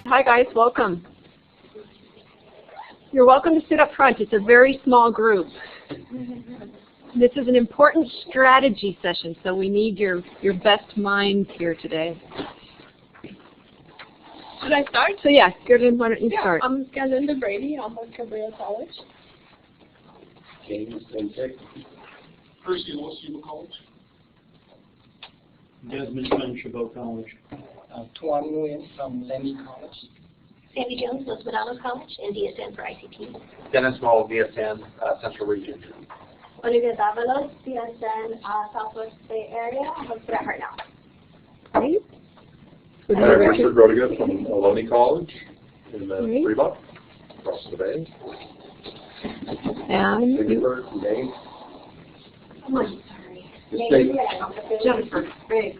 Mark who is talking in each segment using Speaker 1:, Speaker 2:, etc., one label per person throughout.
Speaker 1: Hi guys, welcome. You're welcome to sit up front. It's a very small group. This is an important strategy session, so we need your best minds here today.
Speaker 2: Should I start?
Speaker 1: So yeah, Gordon, why don't you start?
Speaker 2: I'm Galinda Brady. I'm from Cabrillo College.
Speaker 3: James MPICT.
Speaker 4: Percy Lewis College.
Speaker 5: Desmond from Chabot College.
Speaker 3: Tuan Nguyen from Lenny College.
Speaker 6: Sandy Jones, Davalos College, and DSN for ICT.
Speaker 7: Dennis Moll, DSN, Central Region.
Speaker 6: Olivia Davalos, DSN, Southwest Bay Area. I'm from Hartnell.
Speaker 1: Great.
Speaker 4: Richard Rodriguez from Lenny College in
Speaker 1: Great.
Speaker 4: Fremont, across the bay.
Speaker 1: And
Speaker 4: Jennifer, Name.
Speaker 6: Oh, sorry.
Speaker 4: State.
Speaker 8: Jennifer Biggs,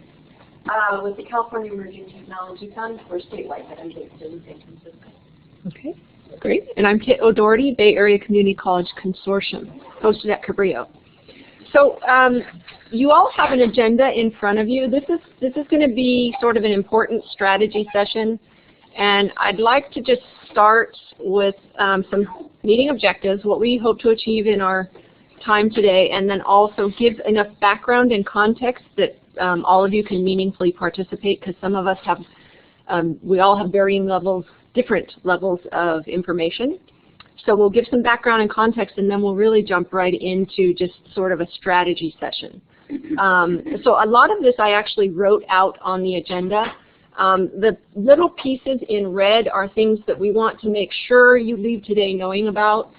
Speaker 8: with the California Emerging Technology Fund. We're statewide, but I'm based in San Francisco.
Speaker 1: okay, great. And I'm Kit O'Doherty, Bay Area Community College Consortium, hosted at Cabrillo. So you all have an agenda in front of you. This is going to be sort of an important strategy session, and I'd like to just start with some meeting objectives, what we hope to achieve in our time today, and then also give enough background and context that all of you can meaningfully participate, because some of us have, we all have varying levels, different levels of information. So we'll give some background and context, and then we'll really jump right into just sort of a strategy session. So a lot of this I actually wrote out on the agenda. The little pieces in red are things that we want to make sure you leave today knowing about.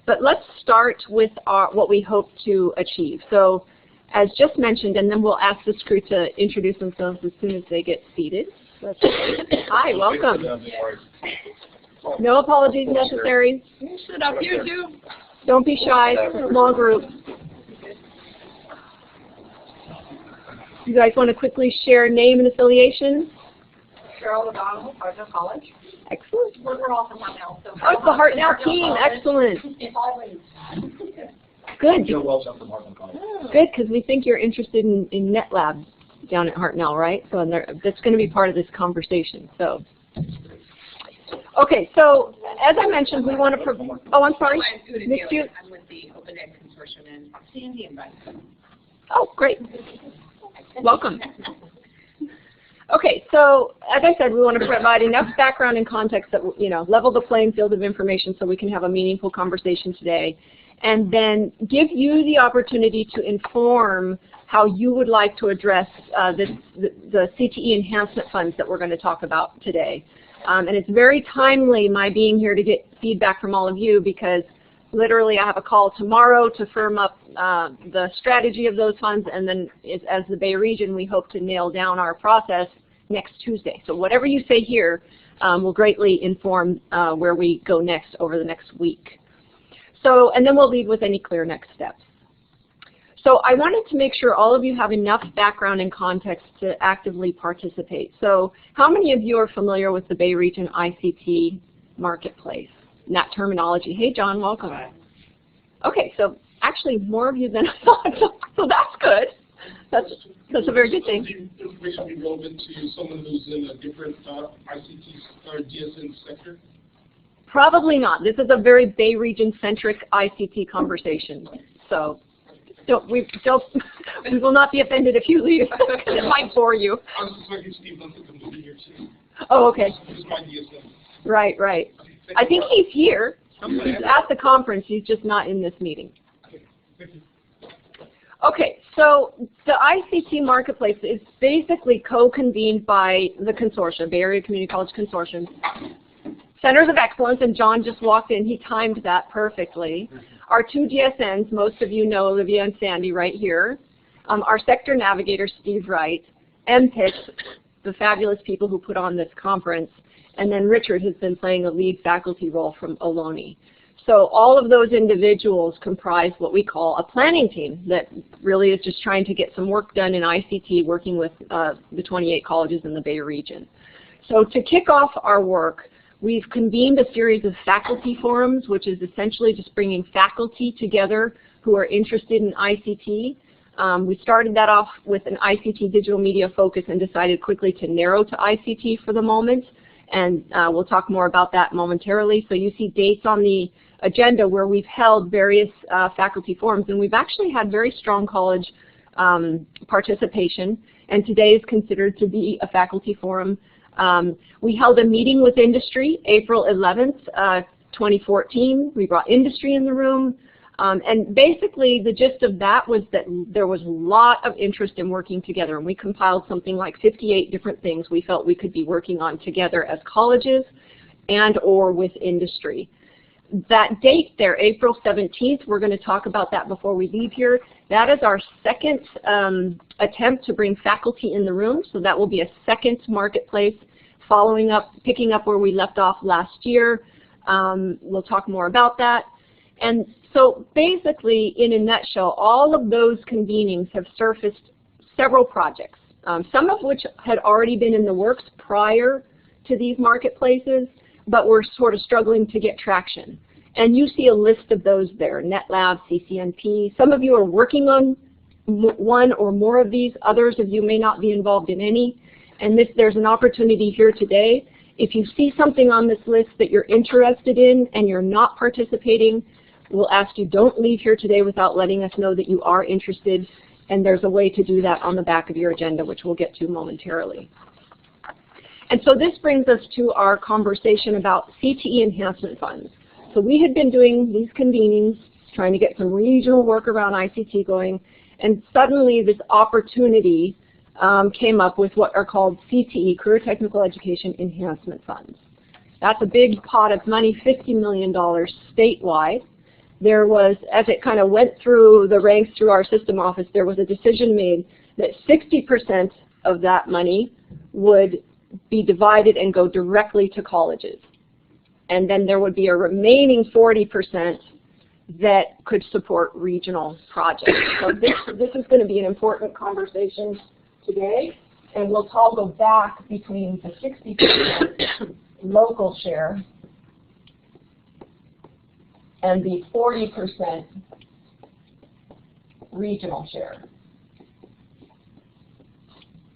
Speaker 1: But let's start with what we hope to achieve. So as just mentioned, and then we'll ask this group to introduce themselves as soon as they get seated. Hi, welcome. No apologies necessary.
Speaker 2: You sit up here too.
Speaker 1: Don't be shy, it's a small group. You guys want to quickly share name and affiliation?
Speaker 8: Cheryl O'Donnell, Hartnell College.
Speaker 1: Excellent.
Speaker 8: We're all from Hartnell. So
Speaker 1: Oh, it's the Hartnell team, excellent. Good.
Speaker 3: Joe Welch, I'm from Hartnell College.
Speaker 1: Good, because we think you're interested in NetLab down at Hartnell, right? So that's going to be part of this conversation. So, okay, so as I mentioned, we want to. Oh, I'm sorry. Missed you.
Speaker 8: I'm with the Open Ed Consortium and CND invite.
Speaker 1: Oh, great. Welcome. Okay, so as I said, we want to provide enough background and context that, you know, level the playing field of information so we can have a meaningful conversation today, and then give you the opportunity to inform how you would like to address the CTE enhancement funds that we're going to talk about today. And it's very timely, my being here, to get feedback from all of you, because literally I have a call tomorrow to firm up the strategy of those funds, and then as the Bay Region, we hope to nail down our process next Tuesday. So whatever you say here will greatly inform where we go next over the next week. So, and then we'll leave with any clear next steps. So I wanted to make sure all of you have enough background and context to actively participate. So how many of you are familiar with the Bay Region ICT marketplace and that terminology? Hey John, welcome. Hi. Okay, so actually more of you than I thought, so that's good. That's a very good thing.
Speaker 4: Information be relevant to someone who's in a different ICT or DSN sector?
Speaker 1: Probably not. This is a very Bay Region centric ICT conversation. So we will not be offended if you leave, because it might bore you.
Speaker 4: I was expecting Steve Linton to be here too.
Speaker 1: Oh, okay.
Speaker 4: He's my DSN.
Speaker 1: Right, right. I think he's here. He's at the conference. He's just not in this meeting.
Speaker 4: Thank you.
Speaker 1: Okay, so the ICT marketplace is basically co-convened by the consortium, Bay Area Community College Consortium, Centers of Excellence, and John just walked in. He timed that perfectly. Our two DSNs, most of you know Olivia and Sandy right here. Our sector navigator, Steve Wright, MPICT, the fabulous people who put on this conference, and then Richard has been playing a lead faculty role from Ohlone. So all of those individuals comprise what we call a planning team that really is just trying to get some work done in ICT, working with the 28 colleges in the Bay Region. So to kick off our work, we've convened a series of faculty forums, which is essentially just bringing faculty together who are interested in ICT. We started that off with an ICT digital media focus and decided quickly to narrow to ICT for the moment. and we'll talk more about that momentarily. So you see dates on the agenda where we've held various faculty forums, and we've actually had very strong college participation, and today is considered to be a faculty forum. We held a meeting with industry April 11th, 2014. We brought industry in the room, and basically the gist of that was that there was a lot of interest in working together, and we compiled something like 58 different things we felt we could be working on together as colleges and or with industry. That date there, April 17th, we're going to talk about that before we leave here. That is our second attempt to bring faculty in the room, so that will be a second marketplace following up, picking up where we left off last year. We'll talk more about that. And so basically, in a nutshell, all of those convenings have surfaced several projects, some of which had already been in the works prior to these marketplaces, but we're sort of struggling to get traction. And you see a list of those there, NetLab, CCNP. Some of you are working on one or more of these. Others of you may not be involved in any. And there's an opportunity here today. If you see something on this list that you're interested in and you're not participating, we'll ask you don't leave here today without letting us know that you are interested. And there's a way to do that on the back of your agenda, which we'll get to momentarily. And so this brings us to our conversation about CTE enhancement funds. So we had been doing these convenings, trying to get some regional work around ICT going, and suddenly this opportunity came up with what are called CTE, Career Technical Education Enhancement Funds. That's a big pot of money, $50 million statewide. There was, as it kind of went through the ranks through our system office, there was a decision made that 60% of that money would be divided and go directly to colleges. And then there would be a remaining 40% that could support regional projects. So this is going to be an important conversation today, and we'll toggle back between the 60% local share and the 40% regional share.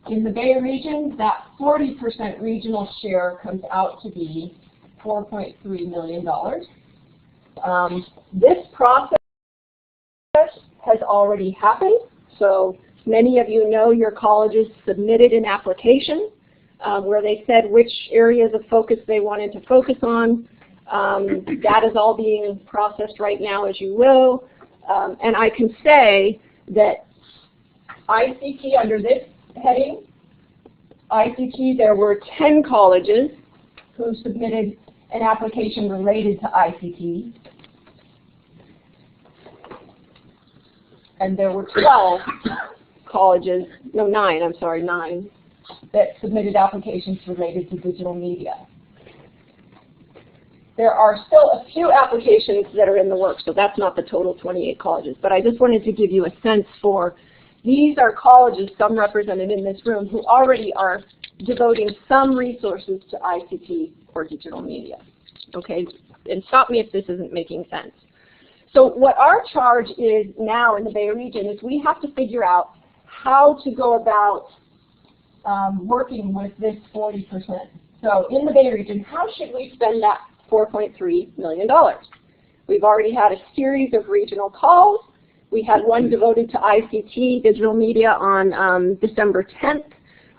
Speaker 1: In the Bay region, that 40% regional share comes out to be $4.3 million. This process has already happened, so many of you know your colleges submitted an application where they said which areas of focus they wanted to focus on. That is all being processed right now, as you will. And I can say that ICT, under this heading, ICT, there were 10 colleges who submitted an application related to ICT. And there were 12 colleges, no, 9, I'm sorry, 9, that submitted applications related to digital media. There are still a few applications that are in the works, so that's not the total 28 colleges. But I just wanted to give you a sense for, these are colleges, some represented in this room, who already are devoting some resources to ICT or digital media. Okay, and stop me if this isn't making sense. So what our charge is now in the Bay region is we have to figure out how to go about working with this 40%. So in the Bay region, how should we spend that $4.3 million? We've already had a series of regional calls. We had one devoted to ICT, digital media, on December 10th,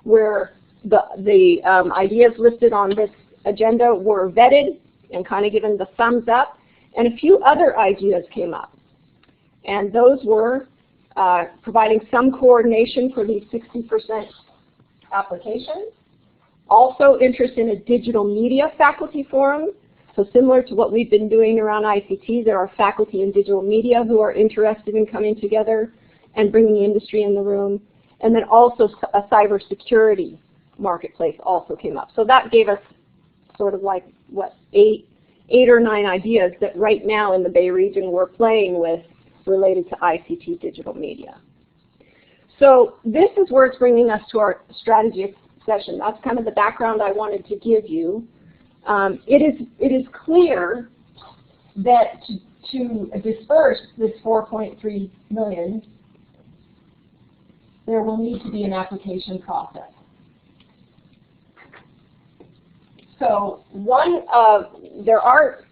Speaker 1: where the ideas listed on this agenda were vetted and kind of given the thumbs up, and a few other ideas came up. And those were providing some coordination for these 60% applications, also interest in a digital media faculty forum. So similar to what we've been doing around ICT, there are faculty in digital media who are interested in coming together and bringing the industry in the room. And then also a cybersecurity marketplace also came up. So that gave us sort of like, what, eight or nine ideas that right now in the Bay region we're playing with related to ICT digital media. So this is where it's bringing us to our strategy session. That's kind of the background I wanted to give you. It is clear that to disperse this $4.3 million, there will need to be an application process. So there are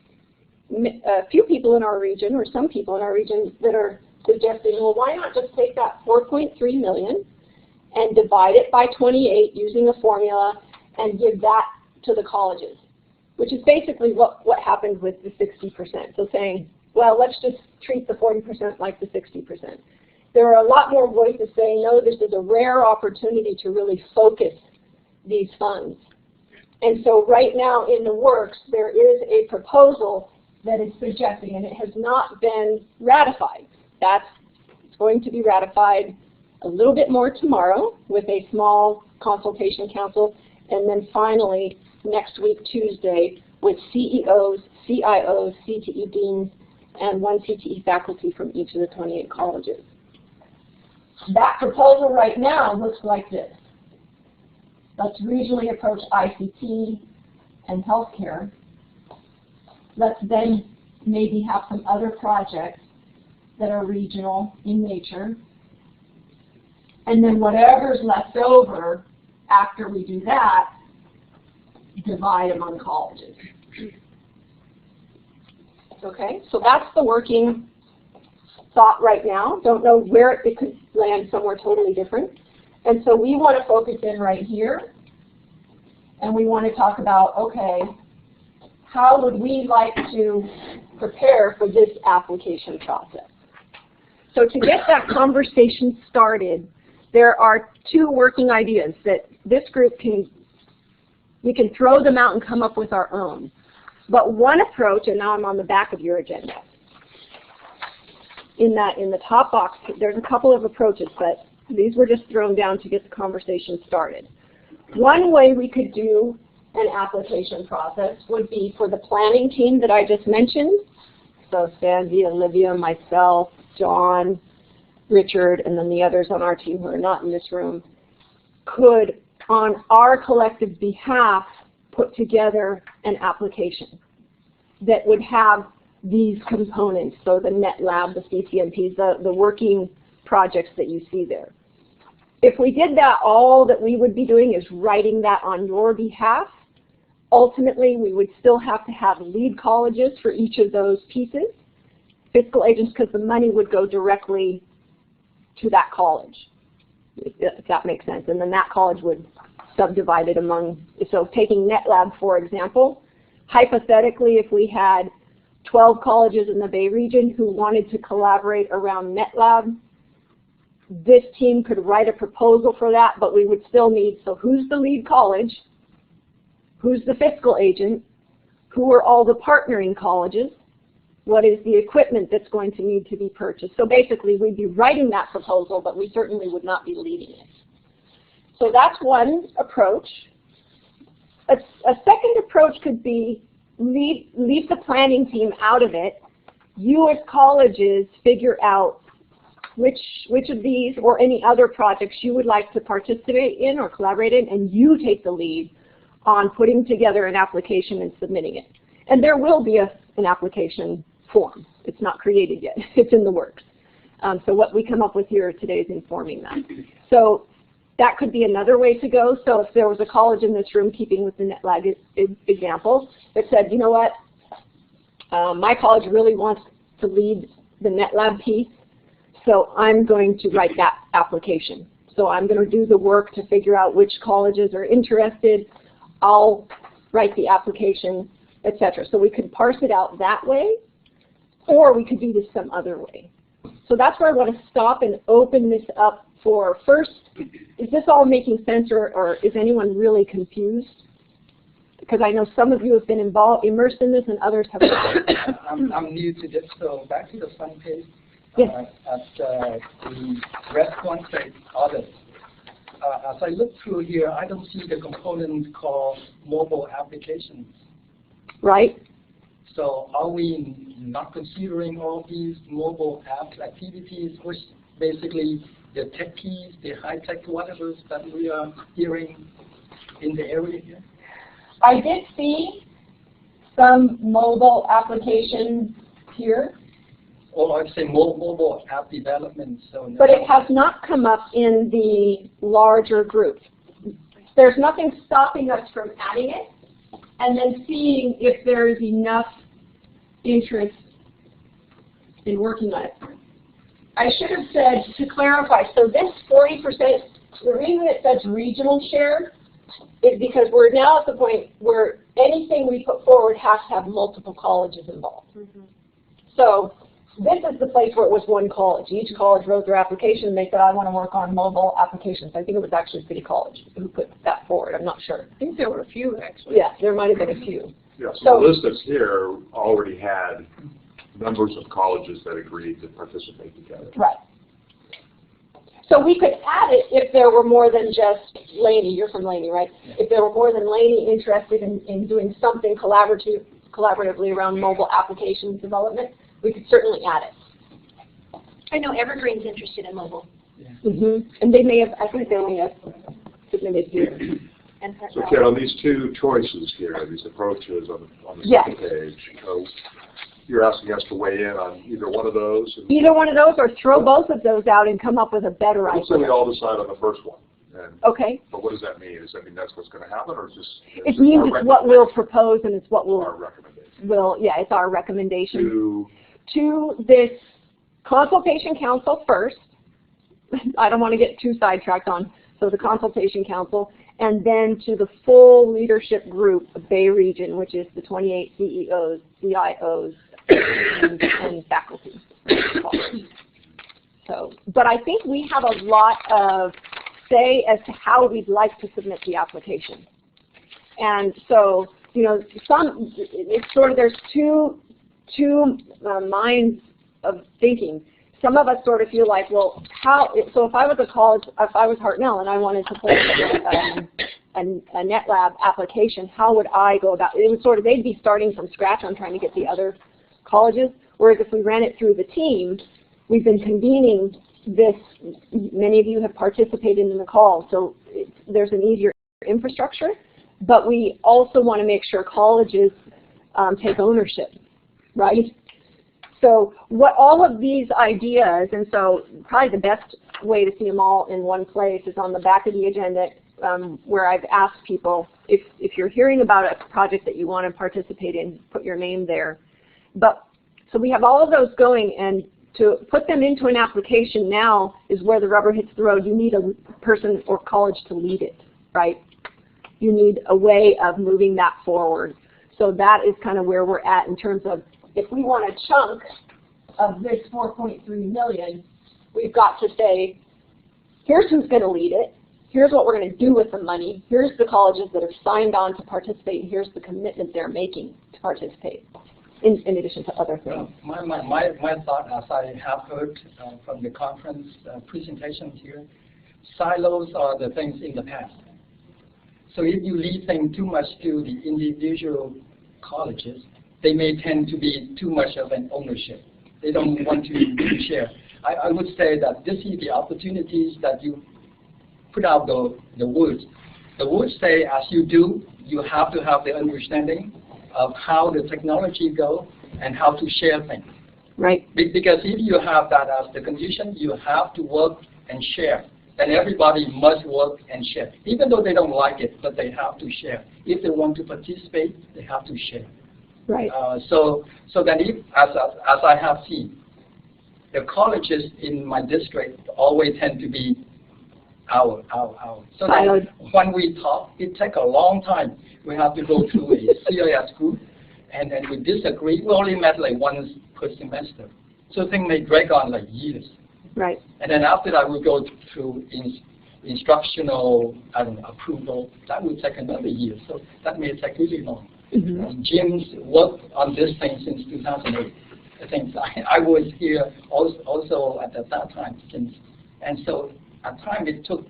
Speaker 1: a few people in our region, or some people in our region, that are suggesting, well, why not just take that 4.3 million and divide it by 28 using a formula and give that to the colleges, which is basically what happened with the 60%. So saying, well, let's just treat the 40% like the 60%. There are a lot more voices saying, no, this is a rare opportunity to really focus these funds. And so right now in the works, there is a proposal that is suggesting, and it has not been ratified. It's going to be ratified a little bit more tomorrow with a small consultation council, and then finally next week, Tuesday, with CEOs, CIOs, CTE deans, and one CTE faculty from each of the 28 colleges. That proposal right now looks like this. Let's regionally approach ICT and healthcare. Let's then maybe have some other projects that are regional in nature. And then whatever's left over after we do that, divide among colleges. Okay, so that's the working thought right now. Don't know where it could land, somewhere totally different. And so we want to focus in right here, and we want to talk about, okay, how would we like to prepare for this application process? So to get that conversation started, there are two working ideas that this group we can throw them out and come up with our own. But one approach, and now I'm on the back of your agenda, in the top box, there's a couple of approaches, but these were just thrown down to get the conversation started. One way we could do an application process would be for the planning team that I just mentioned. So Sandy, Olivia, myself, John, Richard, and then the others on our team who are not in this room, could, on our collective behalf, put together an application that would have these components, so the NetLab, the CCNPs, the working projects that you see there. If we did that, all that we would be doing is writing that on your behalf. Ultimately, we would still have to have lead colleges for each of those pieces, fiscal agents, because the money would go directly to that college, if that makes sense. And then that college would subdivide it among, so taking NetLab, for example, hypothetically, if we had 12 colleges in the Bay region who wanted to collaborate around NetLab, this team could write a proposal for that, but we would still need, so who's the lead college? Who's the fiscal agent? Who are all the partnering colleges? What is the equipment that's going to need to be purchased? So basically, we'd be writing that proposal, but we certainly would not be leading it. So that's one approach. A second approach could be leave the planning team out of it. You as colleges figure out which of these or any other projects you would like to participate in or collaborate in, and you take the lead on putting together an application and submitting it. And there will be an application form. It's not created yet. It's in the works. So what we come up with here today is informing that. So that could be another way to go. So if there was a college in this room, keeping with the NetLab example, that said, you know what, my college really wants to lead the NetLab piece, so I'm going to write that application. So I'm going to do the work to figure out which colleges are interested. I'll write the application, etc. So we could parse it out that way, or we could do this some other way. So that's where I want to stop and open this up for first, is this all making sense, or is anyone really confused? Because I know some of you have been immersed in this and others have not.
Speaker 3: I'm new to this, so back to the front page.
Speaker 1: Yes.
Speaker 3: At the response rate audit. As I look through here, I don't see the component called mobile applications.
Speaker 1: Right.
Speaker 3: So are we not considering all these mobile app activities, which basically the techies, the high-tech whatever that we are hearing in the area here?
Speaker 1: I did see some mobile applications here.
Speaker 3: Or I'd say mobile app development. So
Speaker 1: But it has not come up in the larger group. There's nothing stopping us from adding it. and then seeing if there is enough interest in working on it. I should have said, to clarify, so this 40%, the reason it says regional share is because we're now at the point where anything we put forward has to have multiple colleges involved. So this is the place where it was one college. Each college wrote their application and they said, I want to work on mobile applications. I think it was actually City College who put that forward. I'm not sure.
Speaker 2: I think there were a few, actually.
Speaker 1: Yeah, there might have been a few.
Speaker 9: Yeah, so the list that's here already had numbers of colleges that agreed to participate together.
Speaker 1: Right. So we could add it if there were more than just Laney. You're from Laney, right? If there were more than Laney interested in doing something collaboratively around mobile applications development, we could certainly add it.
Speaker 6: I know Evergreen's interested in mobile.
Speaker 1: And they may have, I think they only have submitted here. And
Speaker 9: So Kate, on these two choices here, these approaches on the
Speaker 1: Yes.
Speaker 9: second page, you're asking us to weigh in on either one of those?
Speaker 1: Either one of those, or throw both of those out and come up with a better
Speaker 9: Let's say we
Speaker 1: idea.
Speaker 9: all decide on the first one. And,
Speaker 1: Okay.
Speaker 9: but what does that mean? Does that mean that's what's going to happen, or is this?
Speaker 1: It means it's what we'll propose and it's what
Speaker 9: Our recommendation.
Speaker 1: it's our recommendation.
Speaker 9: To
Speaker 1: To this consultation council first. I don't want to get too sidetracked on, so the consultation council, and then to the full leadership group of Bay Region, which is the 28 CEOs, CIOs, and faculty. So, but I think we have a lot of say as to how we'd like to submit the application. And so, you know, it's sort of, there's two minds of thinking. Some of us sort of feel like, well, so if I was a college, if I was Hartnell and I wanted to put a NetLab application, how would I go about it? It was sort of, they'd be starting from scratch on trying to get the other colleges, whereas if we ran it through the team, we've been convening this, many of you have participated in the call, so there's an easier infrastructure, but we also want to make sure colleges take ownership, right? So what all of these ideas, and so probably the best way to see them all in one place is on the back of the agenda, where I've asked people, if you're hearing about a project that you want to participate in, put your name there. But so we have all of those going, and to put them into an application now is where the rubber hits the road. You need a person or college to lead it, right? You need a way of moving that forward. So that is kind of where we're at in terms of, if we want a chunk of this 4.3 million, we've got to say, here's who's going to lead it, here's what we're going to do with the money, here's the colleges that have signed on to participate, and here's the commitment they're making to participate, in addition to other things.
Speaker 3: My thought, as I have heard from the conference presentations here, silos are the things in the past. So if you leave things too much to the individual colleges, they may tend to be too much of an ownership. They don't want to share. I would say that this is the opportunities that you put out the words. The words say, as you do, you have to have the understanding of how the technology goes and how to share things.
Speaker 1: Right.
Speaker 3: Because if you have that as the condition, you have to work and share. And everybody must work and share. Even though they don't like it, but they have to share. If they want to participate, they have to share.
Speaker 1: Right.
Speaker 3: So that if, as I have seen, the colleges in my district always tend to be our. So that when we talk, it takes a long time. We have to go through a CIS group, and then we disagree. We only met like once per semester. So things may drag on like years.
Speaker 1: Right. And
Speaker 3: then after that, we go through instructional approval. That will take another year. So that may take really long. Jim's worked on this thing since 2008. I think I was here also at that time. And so at time it took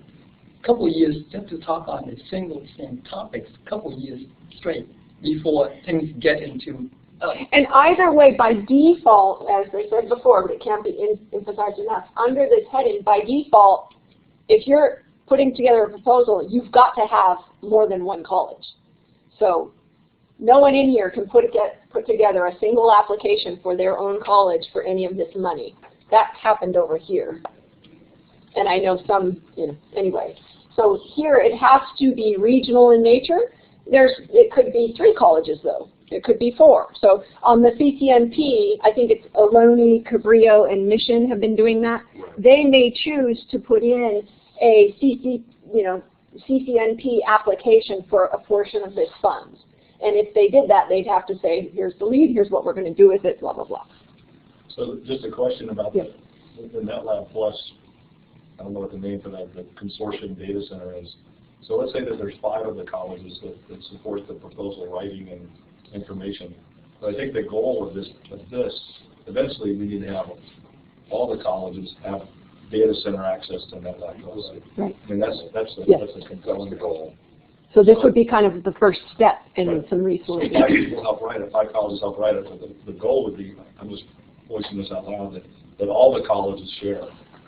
Speaker 3: a couple of years just to talk on a single same topics, a couple of years straight before things get into.
Speaker 1: And either way, by default, as I said before, but it can't be emphasized enough, under this heading, by default, if you're putting together a proposal, you've got to have more than one college. So no one in here can put together a single application for their own college for any of this money. That happened over here. And I know some, anyway. So here it has to be regional in nature, it could be 3 colleges though. It could be 4. So on the CCNP, I think it's Ohlone, Cabrillo, and Mission have been doing that. They may choose to put in a CCNP application for a portion of this funds. And if they did that, they'd have to say, here's the lead, here's what we're going to do with it, blah, blah, blah.
Speaker 10: So just a question about the NetLab Plus, I don't know what the name for that, the consortium data center is. So let's say that there's 5 of the colleges that support the proposal writing and information. But I think the goal of this, eventually we need to have all the colleges have data center access to NetLab Plus.
Speaker 1: Right.
Speaker 10: I mean, that's a compelling goal.
Speaker 1: So this would be kind of the first step in some resources.
Speaker 10: 5 people help write it, 5 colleges help write it, but the goal would be, I'm just voicing this out loud, that all the colleges share.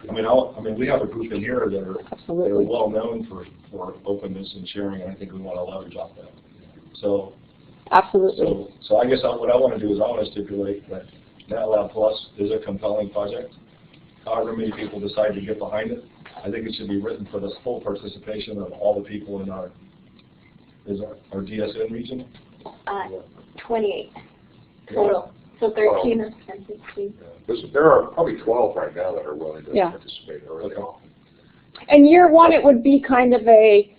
Speaker 10: I mean, we have a group in here that are well known for openness and sharing, and I think we want to leverage off that. So,
Speaker 1: absolutely.
Speaker 10: So I guess what I want to do is I want to stipulate that NetLab Plus is a compelling project. However many people decide to get behind it, I think it should be written for the full participation of all the people in our DSN region.
Speaker 6: 28 total. So 13 and 16.
Speaker 9: There are probably 12 right now that are willing to participate early on.
Speaker 1: And year 1, it would be kind of a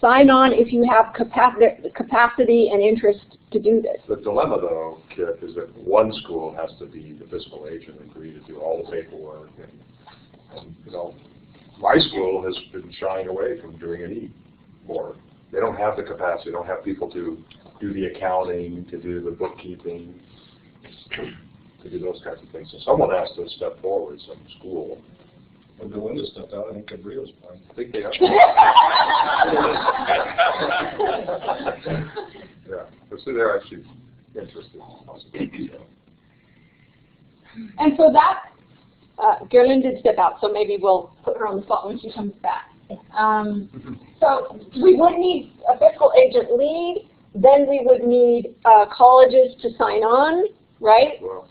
Speaker 1: sign-on if you have capacity and interest to do this.
Speaker 9: The dilemma, though, Kip, is that one school has to be the fiscal agent and agree to do all the paperwork. And my school has been shying away from doing any more. They don't have the capacity. They don't have people to do the accounting, to do the bookkeeping, to do those kinds of things. So someone has to step forward, some school.
Speaker 10: Well, Belinda stepped out. I think Cabrillo's fine.
Speaker 9: I think they have. Yeah, but so they're actually interested.
Speaker 1: And so that, Gerlin did step out, so maybe we'll put her on the spot when she comes back. So we would need a fiscal agent lead, then we would need colleges to sign on, right?
Speaker 9: Well,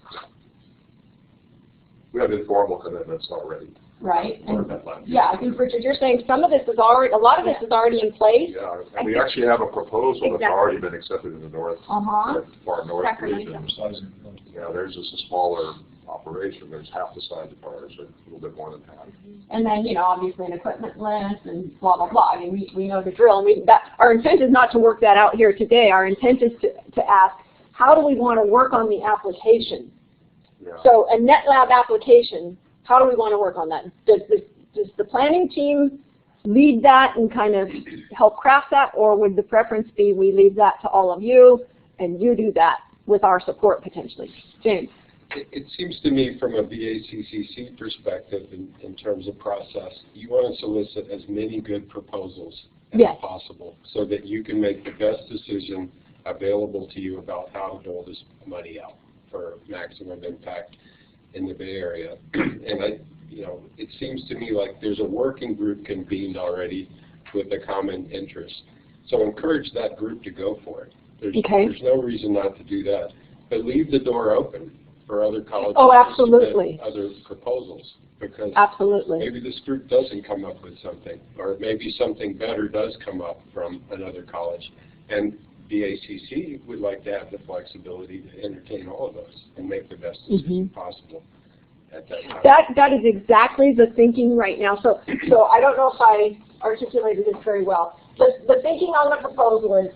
Speaker 9: we have informal commitments already.
Speaker 1: Right. And yeah, I think, Richard, you're saying some of this is already, a lot of this is already in place.
Speaker 9: Yeah, and we actually have a proposal that's already been accepted in the north, far north region. Yeah, there's just a smaller operation. There's half the size of ours, or a little bit more than half.
Speaker 1: And then, obviously an equipment list and blah, blah, blah. I mean, we know the drill. And our intent is not to work that out here today. Our intent is to ask, how do we want to work on the application? Yeah. So a NetLab application, how do we want to work on that? Does the planning team lead that and kind of help craft that, or would the preference be we leave that to all of you and you do that with our support potentially? James.
Speaker 11: It seems to me from a BACCC perspective in terms of process, you want to solicit as many good proposals as possible so that you can make the best decision available to you about how to dole this money out for maximum impact in the Bay Area. And it seems to me like there's a working group convened already with a common interest. So encourage that group to go for it. There's no reason not to do that. But leave the door open for other colleges to submit other proposals, because maybe this group doesn't come up with something, or maybe something better does come up from another college. And BACC would like to have the flexibility to entertain all of those and make the best decision possible at that time.
Speaker 1: That is exactly the thinking right now. So I don't know if I articulated this very well. The thinking on the proposal is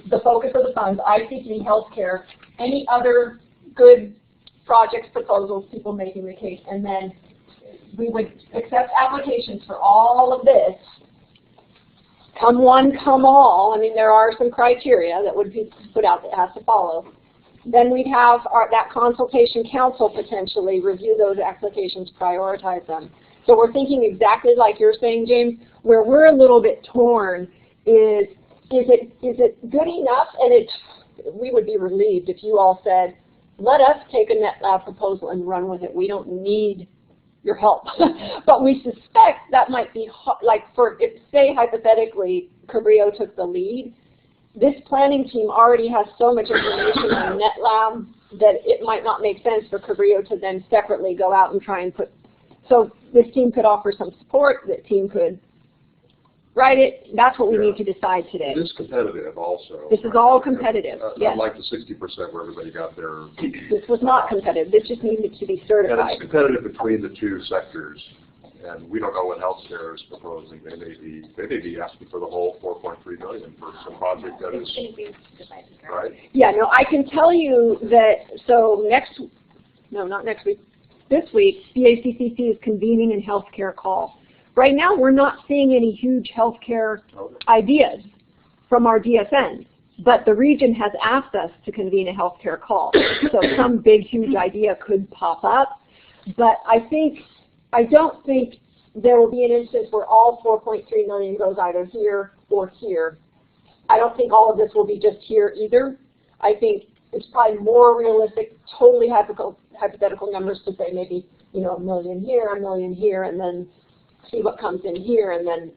Speaker 1: the focus of the funds, ICT, healthcare, any other good projects, proposals, people making the case, and then we would accept applications for all of this. Come one, come all. I mean, there are some criteria that would be put out that has to follow. Then we'd have that consultation council potentially review those applications, prioritize them. So we're thinking exactly like you're saying, James. Where we're a little bit torn is it good enough? And we would be relieved if you all said, let us take a NetLab proposal and run with it. We don't need your help. But we suspect that might be, say hypothetically, Cabrillo took the lead. This planning team already has so much information on NetLab that it might not make sense for Cabrillo to then separately go out and try and put, so this team could offer some support, that team could write it. That's what we need to decide today.
Speaker 9: It is competitive also.
Speaker 1: This is all competitive, yes.
Speaker 9: Unlike the 60% where everybody got their...
Speaker 1: This was not competitive. This just needed to be certified.
Speaker 9: And it's competitive between the two sectors. And we don't know what healthcare is proposing. They may be asking for the whole $4.3 million for some project that is, right?
Speaker 1: Yeah, no, I can tell you that, so not next week, this week, BACCC is convening a healthcare call. Right now, we're not seeing any huge healthcare ideas from our DSNs, but the region has asked us to convene a healthcare call. So some big, huge idea could pop up, but I don't think there will be an instance where all $4.3 million goes either here or here. I don't think all of this will be just here either. I think it's probably more realistic, totally hypothetical numbers to say maybe, you know, $1 million here, $1 million here, and then see what comes in here, and then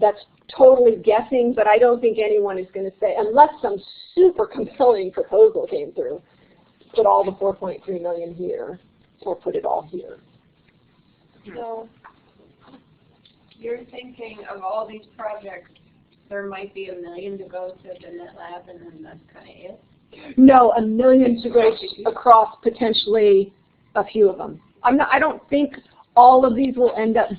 Speaker 1: that's totally guessing, but I don't think anyone is going to say, unless some super compelling proposal came through, put all the $4.3 million here or put it all here.
Speaker 8: So you're thinking of all these projects, there might be $1 million to go to the net lab, and then that's kind of it?
Speaker 1: No, $1 million to go across potentially a few of them. I don't think all of these will end up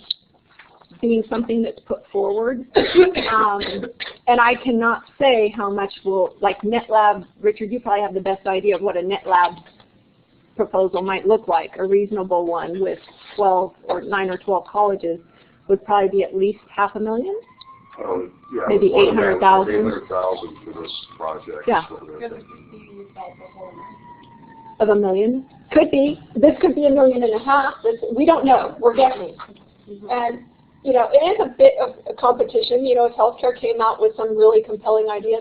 Speaker 1: being something that's put forward. And I cannot say how much will, like NetLab, Richard, you probably have the best idea of what a NetLab proposal might look like. A reasonable one with 9 or 12 colleges would probably be at least $500,000.
Speaker 9: Yeah,
Speaker 1: maybe 800,000.
Speaker 9: 800,000 for this project.
Speaker 1: Yeah. Of $1 million. Could be. This could be $1.5 million. We don't know. We're guessing. And you know, it is a bit of a competition. You know, if healthcare came out with some really compelling idea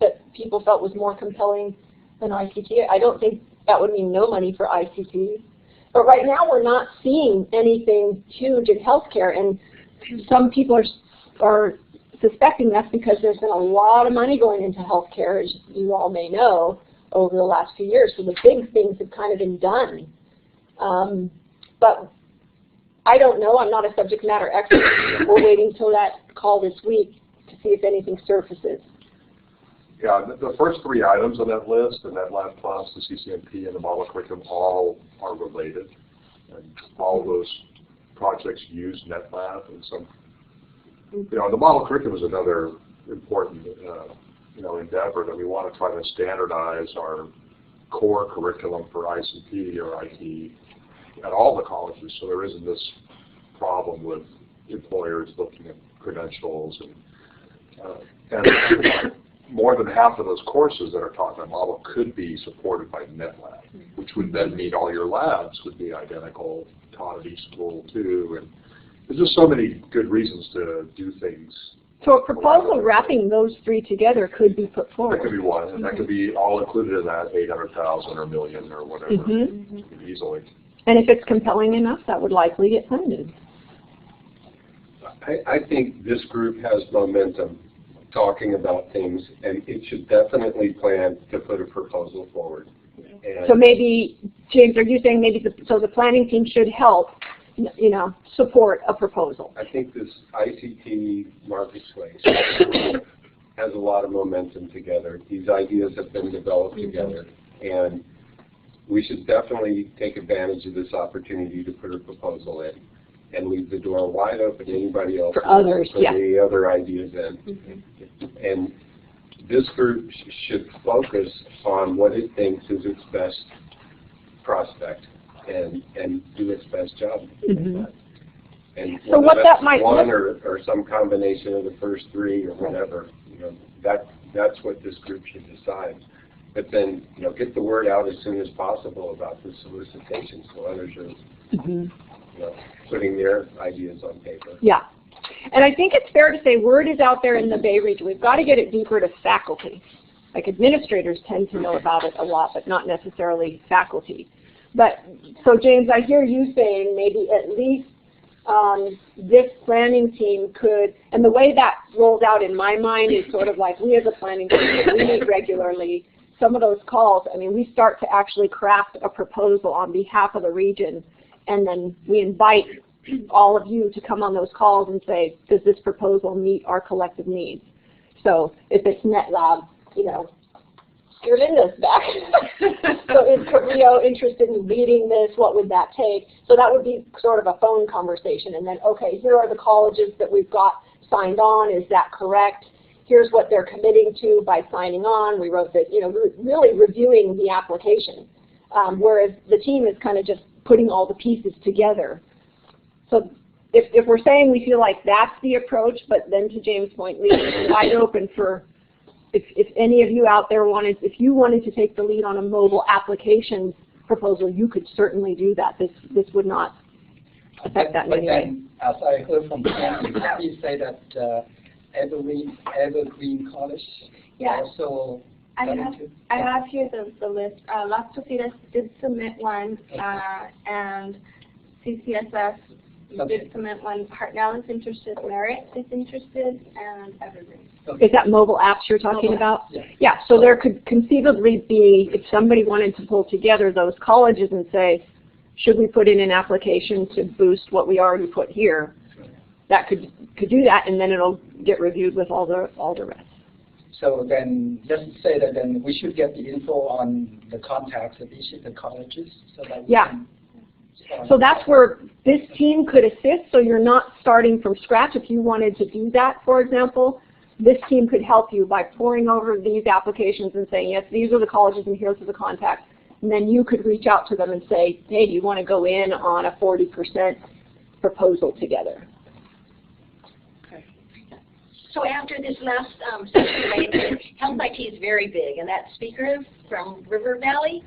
Speaker 1: that people felt was more compelling than ICT, I don't think that would mean no money for ICT. But right now, we're not seeing anything huge in healthcare, and some people are suspecting that's because there's been a lot of money going into healthcare, as you all may know, over the last few years. So the big things have kind of been done. But I don't know. I'm not a subject matter expert. We're waiting until that call this week to see if anything surfaces.
Speaker 9: Yeah, the first 3 items on that list, the NetLab Plus, the CCNP, and the model curriculum, all are related. And all those projects use NetLab. And some, you know, the model curriculum is another important, you know, endeavor that we want to try to standardize our core curriculum for ICT or IT at all the colleges, so there isn't this problem with employers looking at credentials. And more than half of those courses that are taught in that model could be supported by NetLab, which would then mean all your labs would be identical, taught at each school too. And there's just so many good reasons to do things.
Speaker 1: So a proposal wrapping those 3 together could be put forward.
Speaker 9: That could be one, and that could be all included in that 800,000 or $1 million or whatever, easily.
Speaker 1: And if it's compelling enough, that would likely get funded.
Speaker 11: I think this group has momentum talking about things, and it should definitely plan to put a proposal forward. And
Speaker 1: so maybe, James, are you saying maybe the planning team should help, you know, support a proposal?
Speaker 11: I think this ICT marketplace has a lot of momentum together. These ideas have been developed together, and we should definitely take advantage of this opportunity to put a proposal in and leave the door wide open to anybody else
Speaker 1: for others,
Speaker 11: put any other ideas in. And this group should focus on what it thinks is its best prospect and do its best job. And
Speaker 1: so what that might
Speaker 11: one or some combination of the first 3 or whatever, you know, that's what this group should decide. But then, you know, get the word out as soon as possible about the solicitations so others are, you know, putting their ideas on paper.
Speaker 1: Yeah. And I think it's fair to say word is out there in the Bay region. We've got to get it deeper to faculty. Like administrators tend to know about it a lot, but not necessarily faculty. But so James, I hear you saying maybe at least this planning team could, and the way that rolls out in my mind is sort of like we as a planning team, we meet regularly. Some of those calls, I mean, we start to actually craft a proposal on behalf of the region, and then we invite all of you to come on those calls and say, does this proposal meet our collective needs? So if it's NetLab, you know, you're Linda's back. So is Cabrillo interested in leading this? What would that take? So that would be sort of a phone conversation. And then, okay, here are the colleges that we've got signed on. Is that correct? Here's what they're committing to by signing on. We wrote that, you know, really reviewing the application. Whereas the team is kind of just putting all the pieces together. So if we're saying we feel like that's the approach, but then to James' point, leave it wide open for if any of you out there if you wanted to take the lead on a mobile application proposal, you could certainly do that. This would not affect that in any way.
Speaker 3: As I heard from Ken, you say that Evergreen College also.
Speaker 6: I have here the list. Las Casitas did submit one, and CCSS did submit one. Hartnell is interested, Merit is interested, and Evergreen.
Speaker 1: Okay. Is that mobile apps you're talking about? Yeah, so there could conceivably be, if somebody wanted to pull together those colleges and say, should we put in an application to boost what we already put here, that could do that, and then it'll get reviewed with all the rest.
Speaker 3: So then, just say that then we should get the info on the contacts of each of the colleges, so that we can.
Speaker 1: So that's where this team could assist, so you're not starting from scratch. If you wanted to do that, for example, this team could help you by pouring over these applications and saying, yes, these are the colleges and here's the contacts. And then you could reach out to them and say, hey, do you want to go in on a 40% proposal together?
Speaker 12: So after this last session, Health IT is very big, and that speaker from River Valley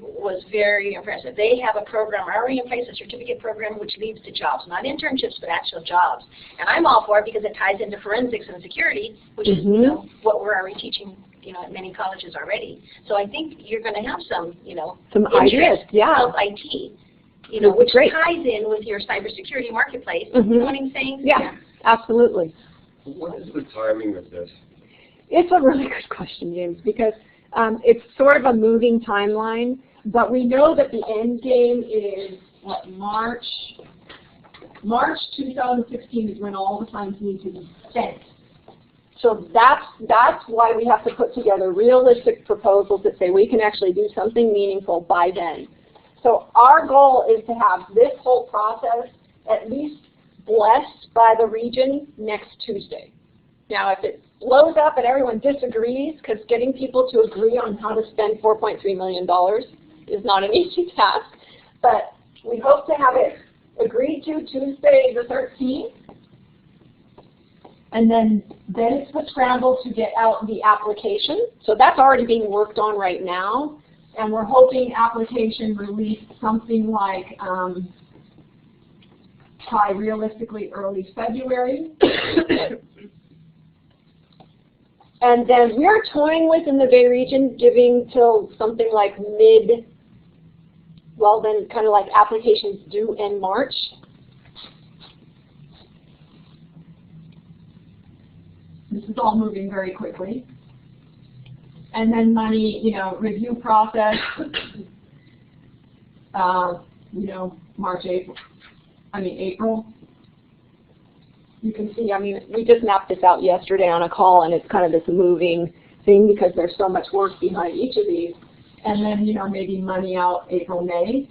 Speaker 12: was very impressive. They have a program already in place, a certificate program, which leads to jobs, not internships, but actual jobs. And I'm all for it because it ties into forensics and security, which is you know, what we're already teaching, you know, at many colleges already. So I think you're going to have some, you know,
Speaker 1: some ideas,
Speaker 12: Health IT, you know, which ties in with your cybersecurity marketplace. You know what I'm saying?
Speaker 1: Yeah, absolutely.
Speaker 11: What is the timing of this?
Speaker 1: It's a really good question, James, because it's sort of a moving timeline, but we know that the end game is, what, March 2016 is when all the funds need to be spent. So that's why we have to put together realistic proposals that say we can actually do something meaningful by then. So our goal is to have this whole process at least blessed by the region next Tuesday. Now, if it blows up and everyone disagrees, because getting people to agree on how to spend $4.3 million is not an easy task, but we hope to have it agreed to Tuesday the 13th, and then it's the scramble to get out the application. So that's already being worked on right now, and we're hoping application release something like by realistically early February. And then we're toying with, in the Bay region, giving till something like well then kind of like applications due in March. This is all moving very quickly. And then money, you know, review process, you know, April. You can see, I mean, we just mapped this out yesterday on a call, and it's kind of this moving thing because there's so much work behind each of these. And then, you know, maybe money out April, May.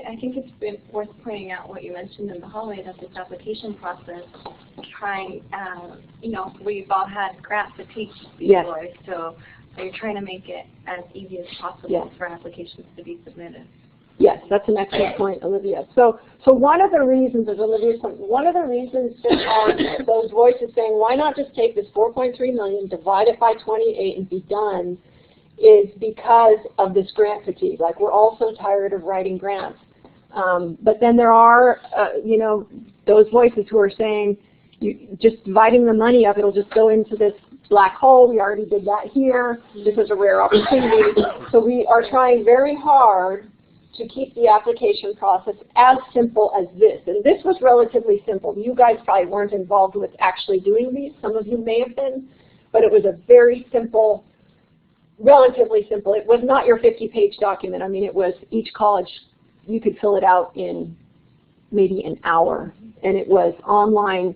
Speaker 8: I think it's been worth pointing out what you mentioned in the hallway, that this application process, you know, we've all had grants to teach before, so you're trying to make it as easy as possible for applications to be submitted.
Speaker 1: Yes, that's an excellent point, Olivia. So one of the reasons, as Olivia's point, one of the reasons that are those voices saying, why not just take this 4.3 million, divide it by 28 and be done, is because of this grant fatigue. Like, we're all so tired of writing grants. But then there are, you know, those voices who are saying, just dividing the money up, it'll just go into this black hole. We already did that here. This is a rare opportunity. So we are trying very hard to keep the application process as simple as this. And this was relatively simple. You guys probably weren't involved with actually doing these. Some of you may have been. But it was a very simple, relatively simple. It was not your 50-page document. I mean, it was each college, you could fill it out in maybe an hour, and it was online,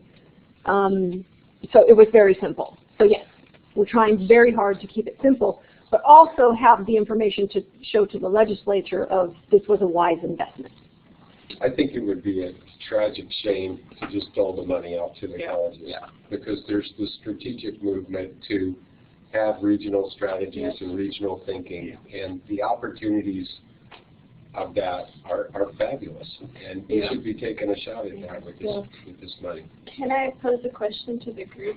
Speaker 1: so it was very simple. So yes, we're trying very hard to keep it simple, but also have the information to show to the legislature of this was a wise investment.
Speaker 11: I think it would be a tragic shame to just dole the money out to the colleges, because there's the strategic movement to have regional strategies and regional thinking, and the opportunities of that are fabulous, and we should be taking a shot at that with this money.
Speaker 6: Can I pose a question to the group?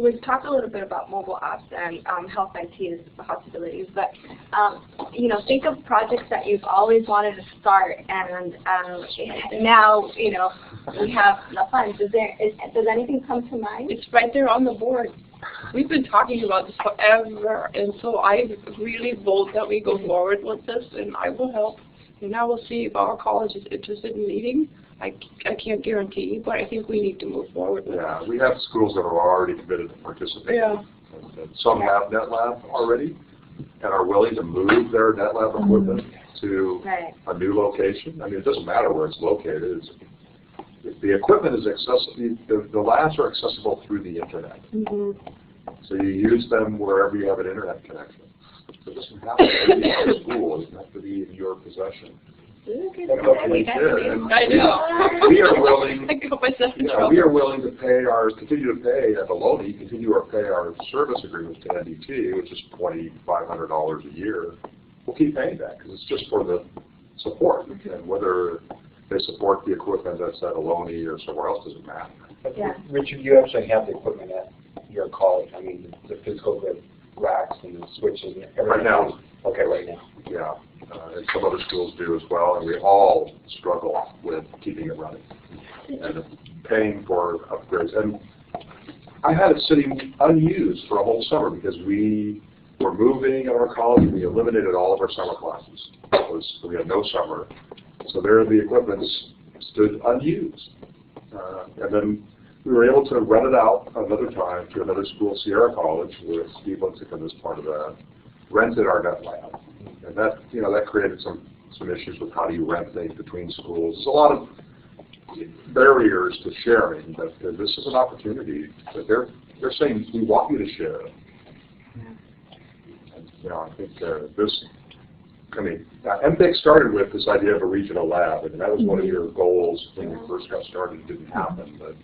Speaker 6: We've talked a little bit about mobile apps and health IT possibilities, but you know, think of projects that you've always wanted to start, and now you know we have the funds. Does anything come to mind?
Speaker 2: It's right there on the board. We've been talking about this forever, and so I really vote that we go forward with this, and I will help. And I will see if our college is interested in leading. I can't guarantee, but I think we need to move forward with it.
Speaker 9: We have schools that are already committed to participate. And some have NetLab already and are willing to move their NetLab equipment to a new location. I mean, it doesn't matter where it's located. The equipment is accessible, the labs are accessible through the internet. So you use them wherever you have an internet connection. So it doesn't have to be in the school, it doesn't have to be in your possession.
Speaker 2: I know.
Speaker 9: We are willing.
Speaker 2: I got myself in
Speaker 9: Yeah,
Speaker 2: trouble.
Speaker 9: we are willing to continue to pay at Bologna, continue to pay our service agreements to NDT, which is $2,500 a year. We'll keep paying that because it's just for the support, and whether they support the equipment that's at Bologna or somewhere else doesn't matter.
Speaker 7: Richard, you actually have the equipment at your college. I mean, the physical racks and the switches and everything.
Speaker 9: Right now.
Speaker 7: Okay, right now.
Speaker 9: Yeah, and some other schools do as well, and we all struggle with keeping it running and paying for upgrades. And I had it sitting unused for a whole summer because we were moving at our college and we eliminated all of our summer classes. We had no summer. So there the equipment stood unused. And then we were able to rent it out another time to another school, Sierra College, where Steve Lincecum is part of that, rented our NetLab. And that, you know, that created some issues with how do you rent things between schools. There's a lot of barriers to sharing, but this is an opportunity. But they're saying, we want you to share. And, you know, I think MPICT started with this idea of a regional lab, and that was one of your goals when you first got started. It didn't happen, but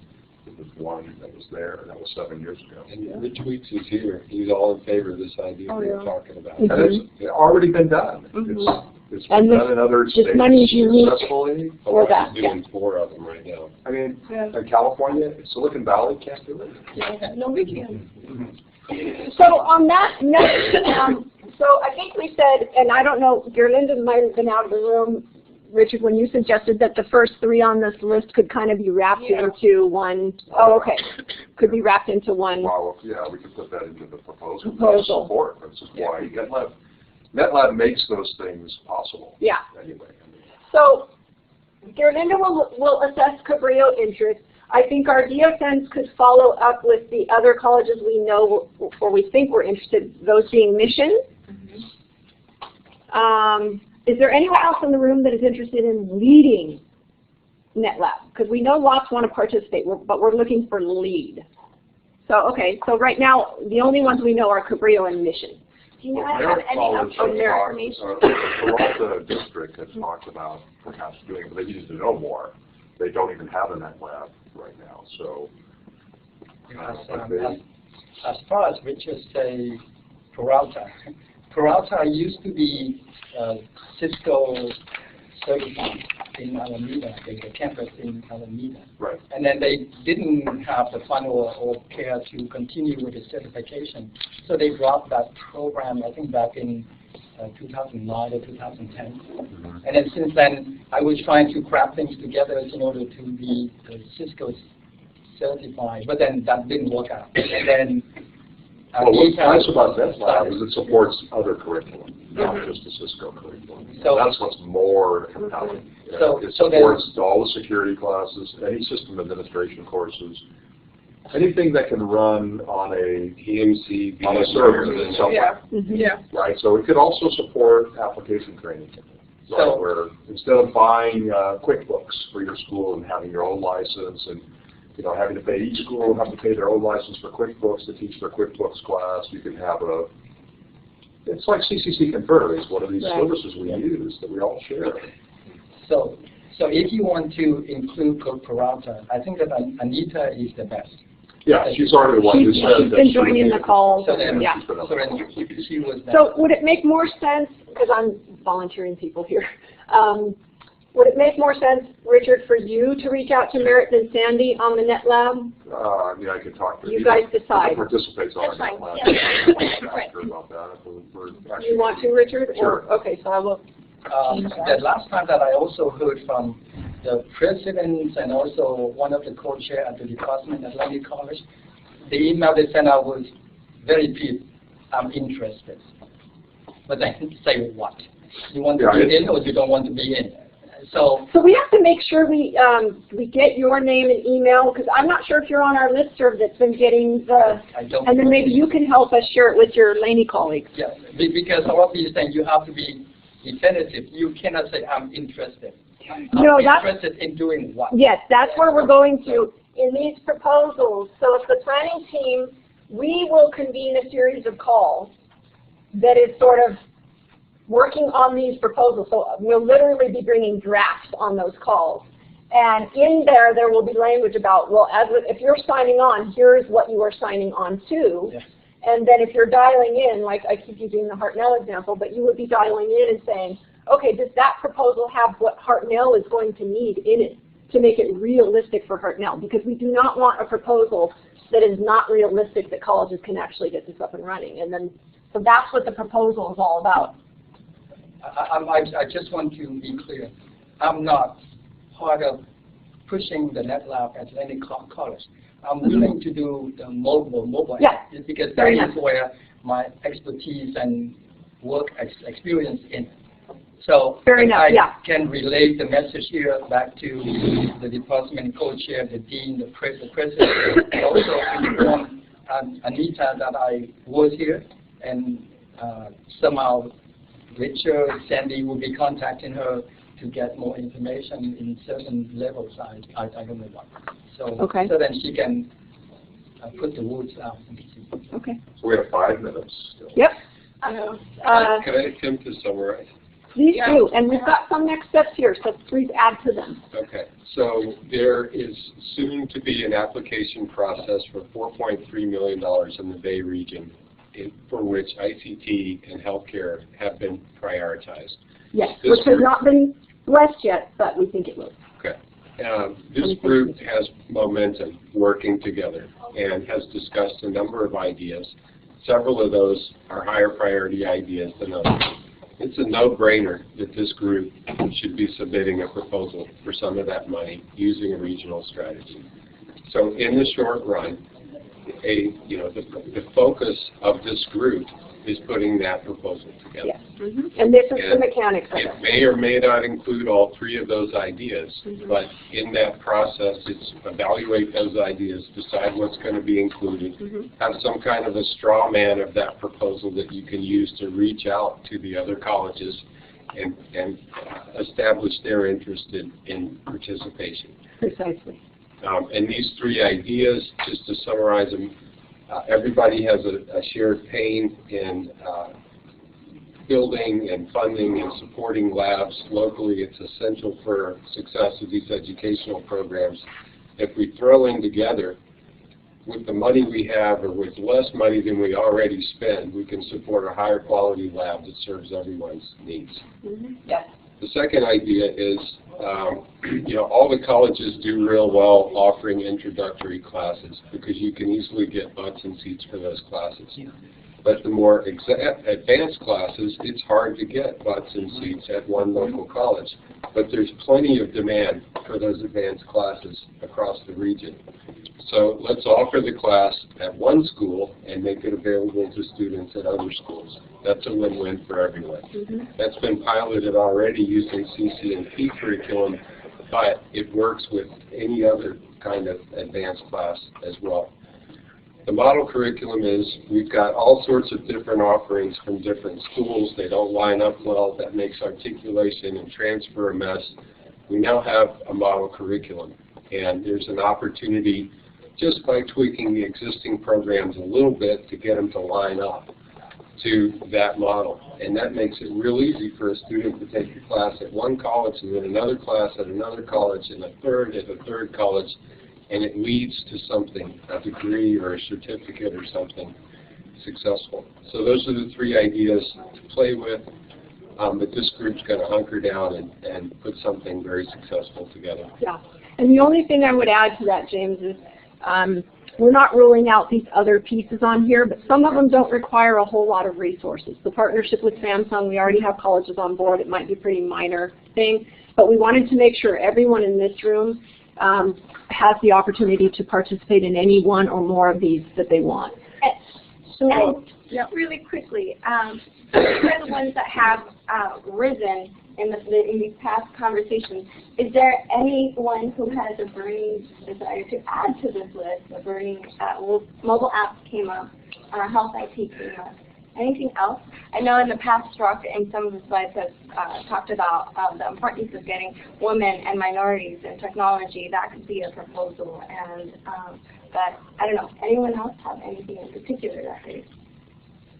Speaker 9: it was one that was there, and that was 7 years ago.
Speaker 11: And Rich Weeks is here. He's all in favor of this idea we were talking about.
Speaker 9: And it's already been done. It's been done in other states successfully.
Speaker 1: For that.
Speaker 11: We're doing 4 of them right now.
Speaker 9: I mean, in California, Silicon Valley can't do it.
Speaker 2: No, we can't.
Speaker 1: So on that note, so I think we said, and I don't know, Gerlinda might have been out of the room, Richard, when you suggested that the first 3 on this list could kind of be wrapped into one. Oh, okay. Could be wrapped into one.
Speaker 9: Well, yeah, we could put that into the proposal. Support. That's just why NetLab makes those things possible.
Speaker 1: Yeah.
Speaker 9: Anyway.
Speaker 1: So Gerlinda will assess Cabrillo interest. I think our DSNs could follow up with the other colleges we know or we think we're interested, those being Mission. Is there anyone else in the room that is interested in leading NetLab? Because we know lots want to participate, but we're looking for lead. So, okay, so right now, the only ones we know are Cabrillo and Mission.
Speaker 6: Do you have any of their information?
Speaker 9: The Peralta district has talked about perhaps doing it, but they need to know more. They don't even have a NetLab right now, so.
Speaker 3: As far as Richard say, Peralta used to be Cisco certified in Alameda, the campus in Alameda.
Speaker 9: Right.
Speaker 3: And then they didn't have the fund or care to continue with the certification. So they dropped that program, I think back in 2009 or 2010. And then since then, I was trying to craft things together in order to be Cisco certified, but then that didn't work out. And then
Speaker 9: well, what's nice about NetLab is it supports other curriculum, not just the Cisco curriculum. So that's what's more compelling. It supports all the security classes, any system administration courses, anything that can run on a EMC, on a server somewhere. Right? So it could also support application training. Right, where instead of buying QuickBooks for your school and having your own license and having to pay, each school will have to pay their own license for QuickBooks to teach their QuickBooks class. You can have it's like CCC Confer is one of these services we use that we all share.
Speaker 3: So if you want to include Peralta, I think that Anita is the best.
Speaker 9: Yeah, she's already the one who said
Speaker 1: she's been joining the calls.
Speaker 3: So then,
Speaker 1: yeah.
Speaker 3: She was
Speaker 1: So would it make more sense, because I'm volunteering people here, would it make more sense, Richard, for you to reach out to Merritt and Sandy on the Net Lab?
Speaker 9: I mean, I could talk to
Speaker 1: you guys decide.
Speaker 9: Participants on
Speaker 12: That's
Speaker 9: Net Lab. About that.
Speaker 1: You want to, Richard?
Speaker 9: Sure.
Speaker 1: Or, okay, so I will.
Speaker 3: The last time that I also heard from the presidents and also one of the co-chair at the department at Atlantic College, the email they sent out was very deep. I'm interested. But then say what? You want to be in or you don't want to be in? So
Speaker 1: we have to make sure we get your name and email, because I'm not sure if you're on our listserv that's been getting the, and then maybe you can help us share it with your Laney colleagues.
Speaker 3: Yeah, because all of these things you have to be definitive. You cannot say I'm interested.
Speaker 1: No,
Speaker 3: that's interested in doing what?
Speaker 1: Yes, that's where we're going to in these proposals. So if the planning team, we will convene a series of calls that is sort of working on these proposals. So we'll literally be bringing drafts on those calls. And in there will be language about, well, if you're signing on, here's what you are signing on to. Yeah. And then if you're dialing in, like I keep using the Hartnell example, but you would be dialing in and saying, okay, does that proposal have what Hartnell is going to need in it to make it realistic for Hartnell? Because we do not want a proposal that is not realistic that colleges can actually get this up and running. And then, so that's what the proposal is all about.
Speaker 3: I just want to be clear. I'm not part of pushing the Net Lab at Atlantic College. I'm willing to do the mobile because that is where my expertise and work experience in. So I can relate the message here back to the department co-chair, the dean, the president, and also inform Anita that I was here, and somehow Richard, Sandy will be contacting her to get more information in certain levels. I don't know what. So so then she can put the words out.
Speaker 1: Okay.
Speaker 9: So we have 5 minutes still.
Speaker 1: Yep.
Speaker 11: Can I attempt to summarize?
Speaker 1: Please do, and we've got some next steps here, so please add to them.
Speaker 11: Okay, so there is soon to be an application process for $4.3 million in the Bay region, for which ICT and healthcare have been prioritized.
Speaker 1: Yes, which has not been blessed yet, but we think it will.
Speaker 11: Okay. This group has momentum working together and has discussed a number of ideas. Several of those are higher priority ideas than others. It's a no-brainer that this group should be submitting a proposal for some of that money using a regional strategy. So in the short run, the focus of this group is putting that proposal together.
Speaker 1: Yes. And this is the mechanics of it.
Speaker 11: It may or may not include all 3 of those ideas, but in that process, it's evaluate those ideas, decide what's going to be included, have some kind of a straw man of that proposal that you can use to reach out to the other colleges and establish their interest in participation.
Speaker 1: Precisely.
Speaker 11: And these 3 ideas, just to summarize them, everybody has a shared pain in building and funding and supporting labs locally. It's essential for success of these educational programs. If we throw in together, with the money we have or with less money than we already spend, we can support a higher quality lab that serves everyone's needs.
Speaker 1: Yes.
Speaker 11: The second idea is, all the colleges do real well offering introductory classes because you can easily get butts and seats for those classes. But the more advanced classes, it's hard to get butts and seats at one local college. But there's plenty of demand for those advanced classes across the region. So let's offer the class at one school and make it available to students at other schools. That's a win-win for everyone. That's been piloted already using CC&P curriculum, but it works with any other kind of advanced class as well. The model curriculum is we've got all sorts of different offerings from different schools. They don't line up well. That makes articulation and transfer a mess. We now have a model curriculum, and there's an opportunity just by tweaking the existing programs a little bit to get them to line up to that model. And that makes it real easy for a student to take a class at one college and then another class at another college and a third at a third college, and it leads to something, a degree or a certificate or something successful. So those are the three ideas to play with, but this group's going to hunker down and put something very successful together.
Speaker 1: Yeah, and the only thing I would add to that, James, is we're not ruling out these other pieces on here, but some of them don't require a whole lot of resources. The partnership with Samsung, we already have colleges on board. It might be a pretty minor thing, but we wanted to make sure everyone in this room has the opportunity to participate in any one or more of these that they want.
Speaker 6: So, really quickly, for the ones that have risen in these past conversations, is there anyone who has a burning desire to add to this list? A burning, mobile apps came up, health IT came up. Anything else? I know in the past, Rock, and some of the slides have talked about the importance of getting women and minorities in technology. That could be a proposal. And but I don't know. Anyone else have anything in particular that they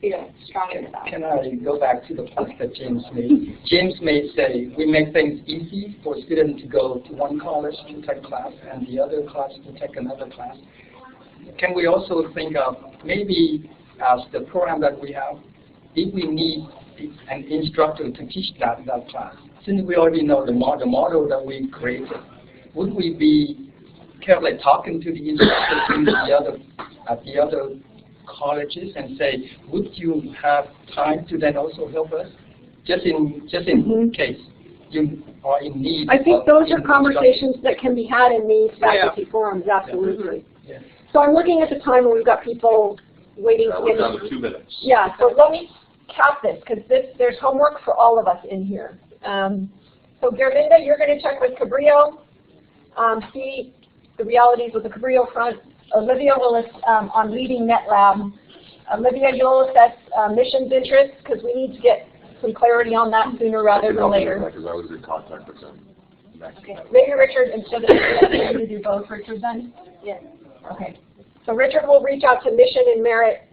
Speaker 6: feel strongly about?
Speaker 3: Can I go back to the point that James made? James may say we make things easy for students to go to one college to take a class and the other class to take another class. Can we also think of maybe as the program that we have, if we need an instructor to teach that class, since we already know the model that we created, would we be carefully talking to the instructors in the other colleges and say, would you have time to then also help us, just in case you are in need?
Speaker 1: I think those are conversations that can be had in these faculty forums, absolutely.
Speaker 3: Yeah.
Speaker 1: So I'm looking at the time when we've got people waiting.
Speaker 9: We're down to 2 minutes.
Speaker 1: Yeah, so let me cap this, because there's homework for all of us in here. So Gerlinda, you're going to check with Cabrillo, see the realities with the Cabrillo front. Olivia will on leading NetLab. Olivia, you'll assess missions interest, because we need to get some clarity on that sooner rather than later.
Speaker 9: Because I was in contact with them.
Speaker 1: Okay. Maybe Richard, instead of you to do both, Richard then?
Speaker 6: Yes.
Speaker 1: Okay. So Richard will reach out to Mission and Merit.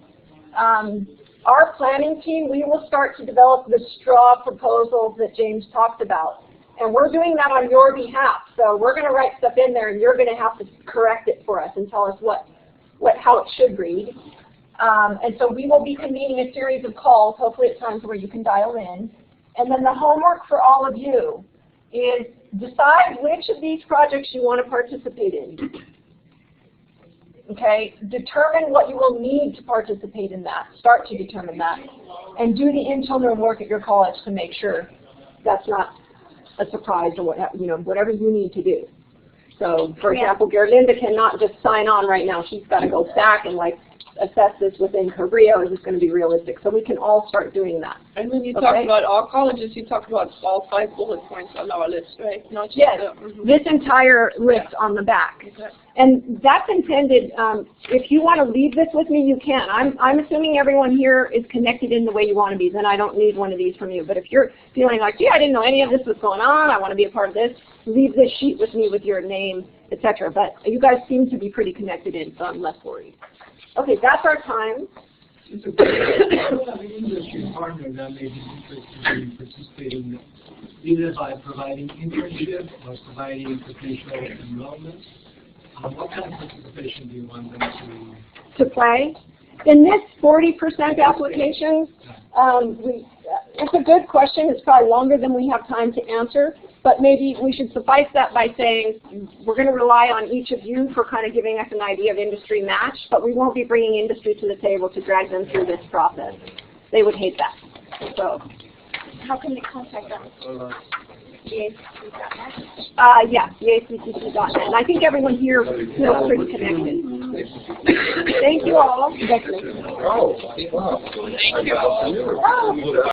Speaker 1: Our planning team, we will start to develop the straw proposals that James talked about. And we're doing that on your behalf. So we're going to write stuff in there, and you're going to have to correct it for us and tell us how it should read. And so we will be convening a series of calls, hopefully at times where you can dial in. And then the homework for all of you is decide which of these projects you want to participate in. Okay, determine what you will need to participate in that. Start to determine that. And do the internal work at your college to make sure that's not a surprise or whatever you need to do. So, for example, Gerlinda cannot just sign on right now. She's got to go back and assess this within Cabrillo. Is this going to be realistic? So we can all start doing that.
Speaker 2: And when you talk about all colleges, you talk about all 5 bullet points on our list, right? Not just
Speaker 1: this entire list on the back.
Speaker 2: Okay.
Speaker 1: And that's intended, if you want to leave this with me, you can. I'm assuming everyone here is connected in the way you want to be, then I don't need one of these from you. But if you're feeling like, gee, I didn't know any of this was going on, I want to be a part of this, leave this sheet with me with your name, etc. But you guys seem to be pretty connected in, so I'm less worried. Okay, that's our time.
Speaker 13: It's a an industry partner that may be interested in participating either by providing internship or providing potential enrollment. What kind of participation do you want them
Speaker 1: to play? In this 40% application, it's a good question. It's probably longer than we have time to answer, but maybe we should suffice that by saying we're going to rely on each of you for kind of giving us an idea of industry match, but we won't be bringing industry to the table to drag them through this process. They would hate that. So,
Speaker 6: how can they contact us? BACCC.net?
Speaker 1: Yeah, BACCC.net. And I think everyone here feels pretty connected. Thank you all.
Speaker 3: Oh, wow.
Speaker 1: Thank you.